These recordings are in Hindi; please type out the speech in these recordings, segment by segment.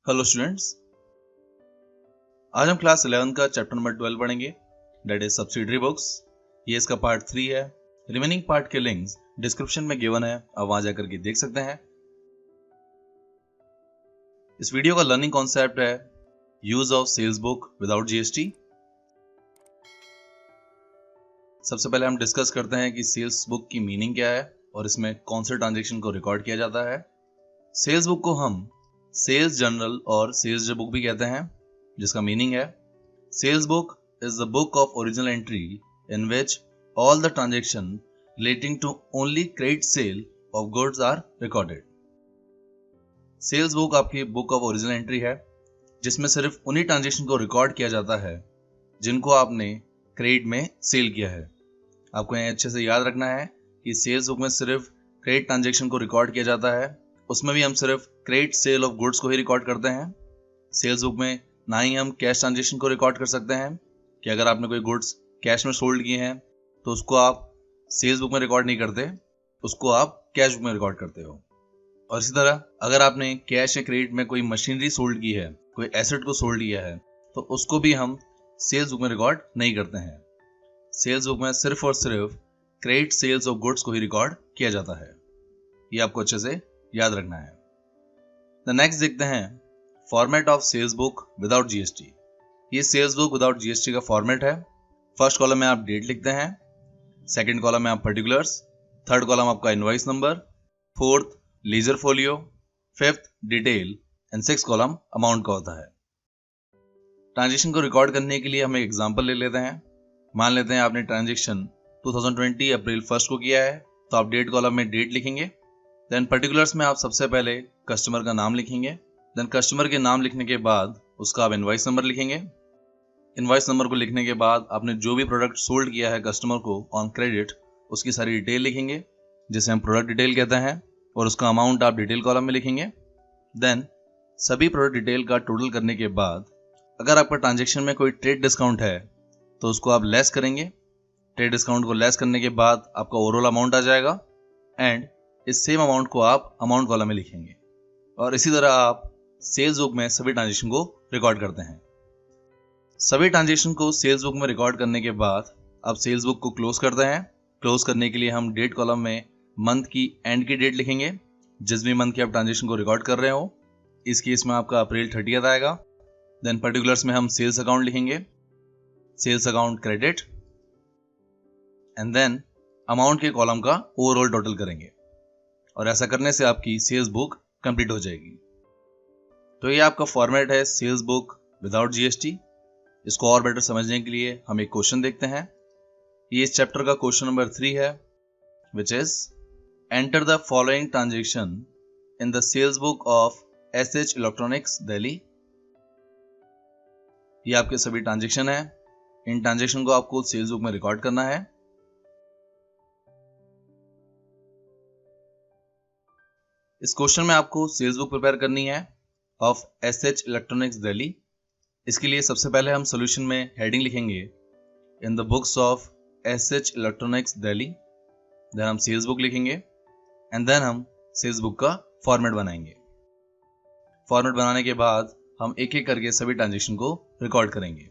हेलो स्टूडेंट्स, आज हम क्लास 11 का चैप्टर नंबर 12 पढ़ेंगे, डेट इज सब्सिडरी बुक्स। ये इसका पार्ट 3 है। रिमेनिंग पार्ट के लिंक्स डिस्क्रिप्शन में गिवन है, आप वहां जाकर के देख सकते हैं। इस वीडियो का लर्निंग कॉन्सेप्ट है use of sales book without GST. सबसे पहले हम डिस्कस करते हैं कि सेल्स बुक की मीनिंग क्या है और इसमें कौन से ट्रांजेक्शन को रिकॉर्ड किया जाता है। सेल्स बुक को हम सेल्स जर्नल और सेल्स बुक भी कहते हैं, जिसका मीनिंग है sales book is the book of original entry in which all the transaction relating to only credit sale of goods are recorded. Sales book आपकी बुक ऑफ ओरिजिनल एंट्री है, जिसमें सिर्फ उन्हीं ट्रांजेक्शन को रिकॉर्ड किया जाता है जिनको आपने क्रेडिट में सेल किया है। आपको यहाँ अच्छे से याद रखना है कि सेल्स बुक में सिर्फ क्रेडिट ट्रांजेक्शन को रिकॉर्ड किया जाता है, उसमें भी हम सिर्फ क्रेडिट सेल ऑफ गुड्स को ही रिकॉर्ड करते हैं। सेल्स बुक में ना ही हम कैश ट्रांजेक्शन को रिकॉर्ड कर सकते हैं कि अगर आपने कोई गुड्स कैश में सोल्ड किए हैं तो उसको आप सेल्स बुक में रिकॉर्ड नहीं करते, उसको आप कैश बुक में रिकॉर्ड करते हो। और इसी तरह अगर आपने कैश या क्रेडिट में कोई मशीनरी सोल्ड की है, कोई एसेट को सोल्ड किया है, तो उसको भी हम सेल्स बुक में रिकॉर्ड नहीं करते हैं। सेल्स बुक में सिर्फ और सिर्फ क्रेडिट सेल्स ऑफ गुड्स को ही रिकॉर्ड किया जाता है। ये आपको अच्छे से याद रखना है। द नेक्स्ट देखते हैं format of sales book without GST. ये सेल्स बुक विदाउट जीएसटी का फॉर्मेट है। फर्स्ट कॉलम में आप डेट लिखते हैं, सेकंड कॉलम में आप पर्टिकुलर्स, थर्ड कॉलम आपका invoice number, fourth ledger folio, fifth detail and six column amount का होता है। ट्रांजेक्शन को रिकॉर्ड करने के लिए हम एक एग्जांपल ले लेते हैं। मान लेते हैं आपने ट्रांजेक्शन 2020 अप्रैल 1 को किया है, तो आप डेट कॉलम में डेट लिखेंगे। देन पर्टिकुलर्स में आप सबसे पहले कस्टमर का नाम लिखेंगे। देन कस्टमर के नाम लिखने के बाद उसका आप इनवॉइस नंबर लिखेंगे। इनवॉइस नंबर को लिखने के बाद आपने जो भी प्रोडक्ट सोल्ड किया है कस्टमर को ऑन क्रेडिट, उसकी सारी डिटेल लिखेंगे, जिसे हम प्रोडक्ट डिटेल कहते हैं, और उसका अमाउंट आप डिटेल कॉलम में लिखेंगे। देन सभी प्रोडक्ट डिटेल का टोटल करने के बाद अगर आपका ट्रांजेक्शन में कोई ट्रेड डिस्काउंट है तो उसको आप लेस करेंगे। ट्रेड डिस्काउंट को लेस करने के बाद आपका ओवरऑल अमाउंट आ जाएगा एंड इस सेम अमाउंट को आप अमाउंट कॉलम में लिखेंगे। और इसी तरह आप सेल्स बुक में सभी ट्रांजेक्शन को रिकॉर्ड करते हैं। सभी ट्रांजेक्शन को सेल्स बुक में रिकॉर्ड करने के बाद आप सेल्स बुक को क्लोज करते हैं। क्लोज करने के लिए हम डेट कॉलम में मंथ की एंड की डेट लिखेंगे, जिस भी मंथ की आप ट्रांजेक्शन को रिकॉर्ड कर रहे हो। इस केस में आपका अप्रैल 30 आएगा। देन पर्टिकुलर्स में हम सेल्स अकाउंट लिखेंगे, sales account credit, and then amount के कॉलम का ओवरऑल टोटल करेंगे। और ऐसा करने से आपकी सेल्स बुक कंप्लीट हो जाएगी। तो ये आपका फॉर्मेट है सेल्स बुक विदाउट जीएसटी। इसको और बेटर समझने के लिए हम एक क्वेश्चन देखते हैं। ये इस चैप्टर का क्वेश्चन नंबर 3 है, which is enter the following transaction in the sales book of SH electronics Delhi. ये आपके सभी ट्रांजेक्शन है। इन ट्रांजेक्शन को आपको सेल्स बुक में रिकॉर्ड करना है। इस क्वेश्चन में आपको सेल्स बुक प्रिपेयर करनी है ऑफ एसएच इलेक्ट्रॉनिक्स दिल्ली। इसके लिए सबसे पहले हम सॉल्यूशन में हेडिंग लिखेंगे in the books of SH electronics Delhi. Then हम सेल्स बुक लिखेंगे एंड देन हम सेल्स बुक का फॉर्मेट बनाएंगे। फॉर्मेट बनाने के बाद हम एक एक करके सभी ट्रांजेक्शन को रिकॉर्ड करेंगे।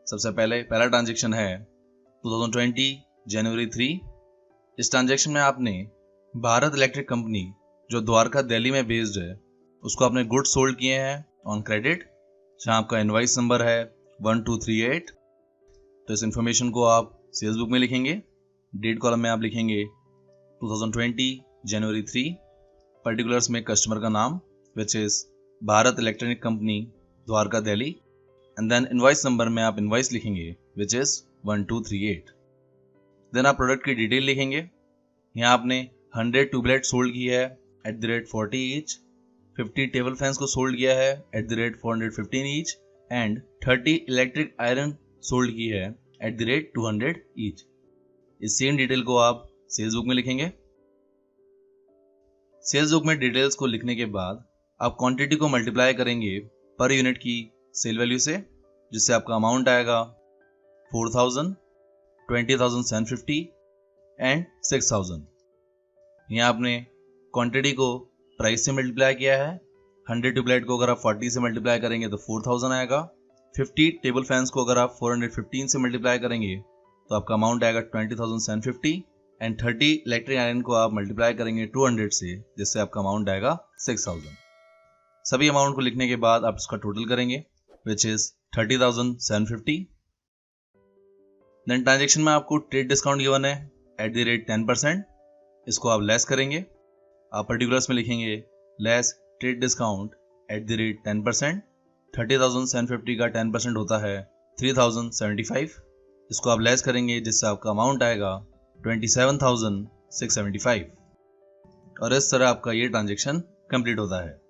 सबसे पहले पहला ट्रांजेक्शन है 2020 जनवरी 3। इस ट्रांजेक्शन में आपने भारत इलेक्ट्रिक कंपनी जो द्वारका दिल्ली में बेस्ड है, उसको आपने गुड्स सोल्ड किए हैं ऑन क्रेडिट, जहां आपका इनवॉइस नंबर है 1238। तो इस इंफॉर्मेशन को आप सेल्स बुक में लिखेंगे। डेट कॉलम में आप लिखेंगे 2020 जनवरी 3। पर्टिकुलर्स में कस्टमर का नाम which is Bharat electronic company Dwarka Delhi, and then invoice number में आप इनवॉइस लिखेंगे विच इज 1238। देन आप प्रोडक्ट की डिटेल लिखेंगे। यहाँ आपने 100 ट्यूबलाइट सोल्ड की है at the rate 40 each, 50 table fans को सोल्ड किया है at the rate 415 each, and 30 electric iron sold की है एट द रेट 200 ईच। इस सेम डिटेल को आप सेल्स बुक में लिखेंगे। सेल्स बुक में डिटेल्स को लिखने के बाद आप क्वांटिटी को मल्टीप्लाई करेंगे पर यूनिट की सेल वैल्यू से, जिससे आपका अमाउंट आएगा 4000, 20,750 एंड 6000। यहाँ आपने क्वांटिटी को प्राइस से मल्टीप्लाई किया है, 100 ट्यूबलाइट को अगर आप 40 से मल्टीप्लाई करेंगे तो 4000 आएगा। 50 टेबल फैंस को अगर आप 415 से मल्टीप्लाई करेंगे तो आपका अमाउंट आएगा 20,750 एंड 30 इलेक्ट्रिक आयरन को आप मल्टीप्लाई करेंगे 200 से, जिससे आपका अमाउंट आएगा 6000। सभी अमाउंट को लिखने के बाद आप इसका टोटल करेंगे विच इज 30,750। देन ट्रांजेक्शन में आपको ट्रेड डिस्काउंट गिवन है एट द रेट 10%, इसको आप लेस करेंगे। आप पर्टिकुलर्स में लिखेंगे less trade discount at the rate 10%। 30,750 का 10% होता है 3,075, इसको आप लेस करेंगे जिससे आपका अमाउंट आएगा 27,675 और इस तरह आपका ये ट्रांजेक्शन कंप्लीट होता है।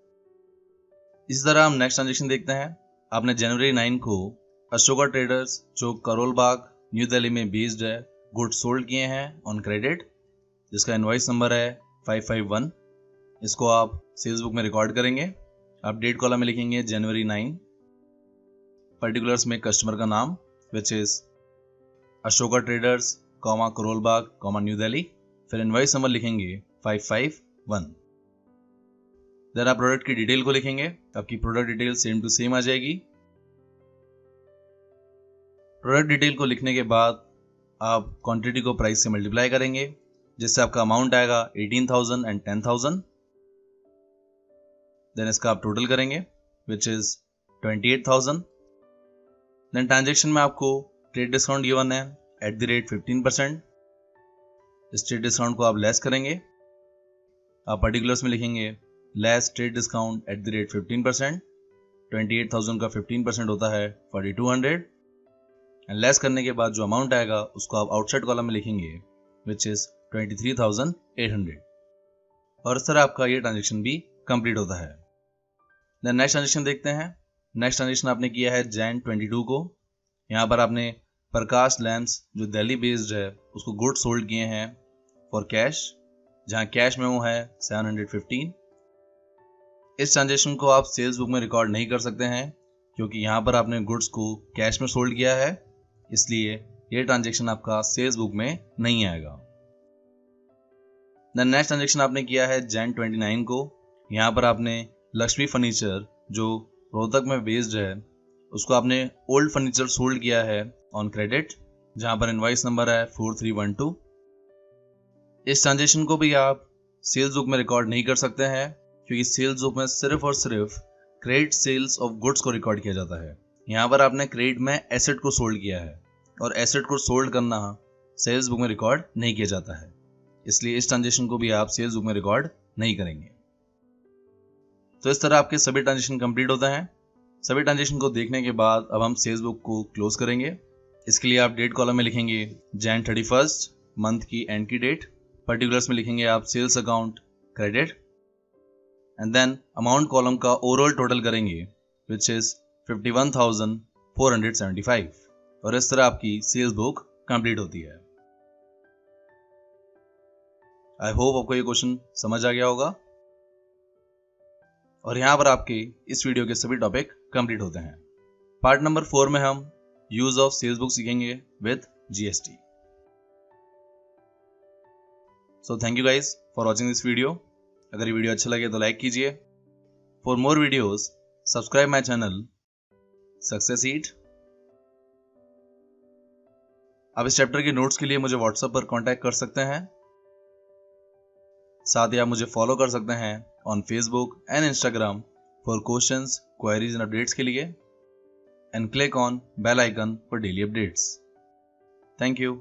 इसी तरह हम नेक्स्ट ट्रांजेक्शन देखते हैं। आपने जनवरी 9 को अशोका ट्रेडर्स जो करोल बाग न्यू दिल्ली में बेस्ड है गुड्स सोल्ड किए हैं ऑन क्रेडिट, जिसका इनवॉइस नंबर है 551। इसको आप सेल्स बुक में रिकॉर्ड करेंगे। आप डेट कॉलम में लिखेंगे जनवरी 9, पर्टिकुलर्स में कस्टमर का नाम which is Ashoka traders comma Karol Bagh comma new Delhi, फिर इनवॉइस नंबर लिखेंगे 551। देन आप प्रोडक्ट की डिटेल को लिखेंगे। आपकी product detail same to same आ जाएगी। प्रोडक्ट डिटेल को लिखने के बाद आप क्वांटिटी को प्राइस से मल्टीप्लाई करेंगे, जिससे आपका अमाउंट आएगा 18,000 एंड 10,000। देन इसका आप टोटल करेंगे विच इज 28,000। देन ट्रांजेक्शन में आपको ट्रेड डिस्काउंट गिवन है एट द रेट 15%। इस ट्रेड डिस्काउंट को आप लेस करेंगे। आप पर्टिकुलर्स में लिखेंगे less trade discount at the rate 15%। 28,000 का 15% होता है 4,200 एंड लेस करने के बाद जो अमाउंट आएगा उसको आप आउटसाइड कॉलम में लिखेंगे विच इज 23,800 और इस तरह आपका ये ट्रांजेक्शन भी कंप्लीट होता है। देन नेक्स्ट ट्रांजेक्शन देखते हैं। नेक्स्ट ट्रांजेक्शन आपने किया है जैन 22 को। यहाँ पर आपने प्रकाश लैंप्स जो दिल्ली बेस्ड है उसको गुड सोल्ड किए हैं फॉर कैश, जहाँ कैश में वो है 715। इस ट्रांजेक्शन को आप सेल्स बुक में रिकॉर्ड नहीं कर सकते हैं क्योंकि यहाँ पर आपने गुड्स को कैश में सोल्ड किया है, इसलिए ये ट्रांजेक्शन आपका सेल्स बुक में नहीं आएगा। देन नेक्स्ट ट्रांजेक्शन आपने किया है जैन 29 को। यहाँ पर आपने लक्ष्मी फर्नीचर जो रोहतक में बेस्ड है उसको आपने ओल्ड फर्नीचर सोल्ड किया है ऑन क्रेडिट, जहाँ पर इनवॉइस नंबर है 4312। इस ट्रांजेक्शन को भी आप सेल्स बुक में रिकॉर्ड नहीं कर सकते हैं क्योंकि सेल्स बुक में सिर्फ और सिर्फ क्रेडिट सेल्स ऑफ गुड्स को रिकॉर्ड किया जाता है। यहाँ पर आपने क्रेडिट में एसेट को सोल्ड किया है और एसेट को सोल्ड करना सेल्स बुक में रिकॉर्ड नहीं किया जाता है, इसलिए इस ट्रांजेक्शन को भी आप सेल्स बुक में रिकॉर्ड नहीं करेंगे। तो इस तरह आपके सभी ट्रांजेक्शन कंप्लीट होते हैं। सभी ट्रांजेक्शन को देखने के बाद अब हम सेल्स बुक को क्लोज करेंगे। इसके लिए आप डेट कॉलम में लिखेंगे जैन 31 मंथ की एंड की डेट, पर्टिकुलर्स में लिखेंगे आप sales account credit and then amount column का ओवरऑल टोटल करेंगे विच इज 51,475 और इस तरह आपकी सेल्स बुक कंप्लीट होती है। आई होप आपको ये क्वेश्चन समझ आ गया होगा और यहाँ पर आपके इस वीडियो के सभी टॉपिक कंप्लीट होते हैं। पार्ट नंबर 4 में हम यूज ऑफ सेल्स बुक सीखेंगे with GST. So thank you guys for watching this video. अगर ये वीडियो अच्छा लगे तो लाइक कीजिए। For more videos subscribe my channel success eat. आप इस चैप्टर के नोट्स के लिए मुझे व्हाट्सएप पर कांटेक्ट कर सकते हैं। साथ ही आप मुझे फॉलो कर सकते हैं on Facebook and Instagram for questions, queries and updates के लिए and click on bell icon for daily updates. Thank you.